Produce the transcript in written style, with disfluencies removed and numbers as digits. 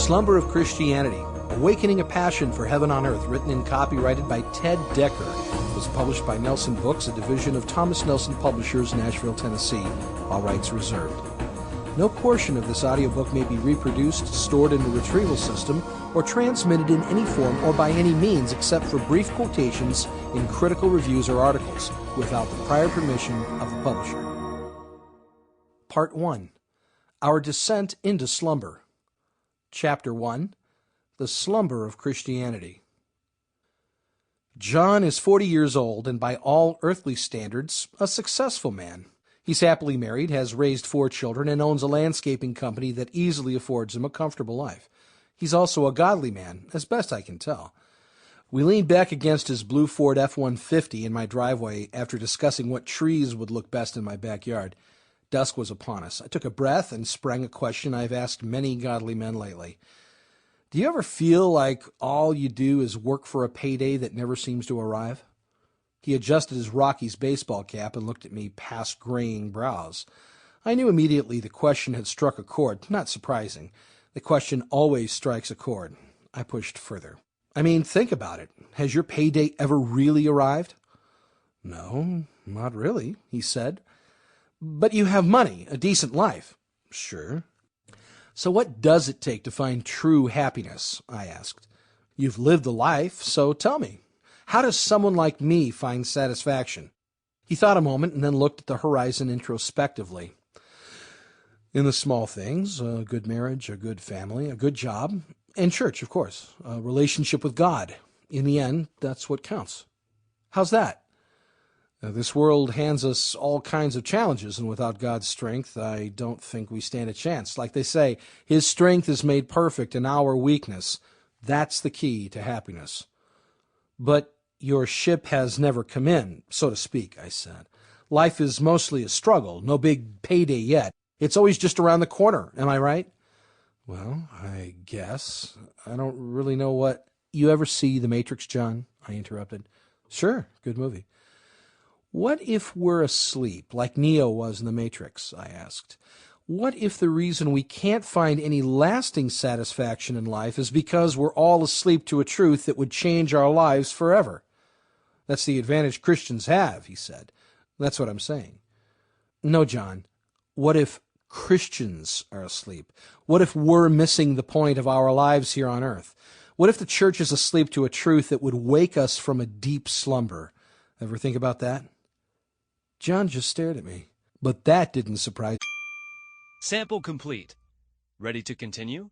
Slumber of Christianity, Awakening a Passion for Heaven on Earth, written and copyrighted by Ted Dekker, was published by Nelson Books, a division of Thomas Nelson Publishers, Nashville, Tennessee. All rights reserved. No portion of this audiobook may be reproduced, stored in the retrieval system, or transmitted in any form or by any means except for brief quotations in critical reviews or articles, without the prior permission of the publisher. Part 1. Our Descent into Slumber. Chapter 1. The Slumber of Christianity. John is 40 years old and by all earthly standards, a successful man. He's happily married, has raised 4 children, and owns a landscaping company that easily affords him a comfortable life. He's also a godly man, as best I can tell. We leaned back against his blue Ford F-150 in my driveway after discussing what trees would look best in my backyard. Dusk was upon us. I took a breath and sprang a question I've asked many godly men lately. Do you ever feel like all you do is work for a payday that never seems to arrive? He adjusted his Rockies baseball cap and looked at me past graying brows. I knew immediately the question had struck a chord. Not surprising. The question always strikes a chord. I pushed further. I mean, think about it. Has your payday ever really arrived? No, not really, he said. But you have money, a decent life. Sure. So what does it take to find true happiness? I asked. You've lived the life, so tell me. How does someone like me find satisfaction? He thought a moment and then looked at the horizon introspectively. In the small things, a good marriage, a good family, a good job, and church, of course, a relationship with God. In the end, that's what counts. How's that? This world hands us all kinds of challenges, and without God's strength, I don't think we stand a chance. Like they say, His strength is made perfect in our weakness. That's the key to happiness. But your ship has never come in, so to speak, I said. Life is mostly a struggle, no big payday yet. It's always just around the corner, am I right? Well, I guess. I don't really know what... You ever see The Matrix, John? I interrupted. Sure, good movie. What if we're asleep, like Neo was in The Matrix, I asked. What if the reason we can't find any lasting satisfaction in life is because we're all asleep to a truth that would change our lives forever? That's the advantage Christians have, he said. That's what I'm saying. No, John. What if Christians are asleep? What if we're missing the point of our lives here on earth? What if the church is asleep to a truth that would wake us from a deep slumber? Ever think about that? John just stared at me. But that didn't surprise me. Sample complete. Ready to continue?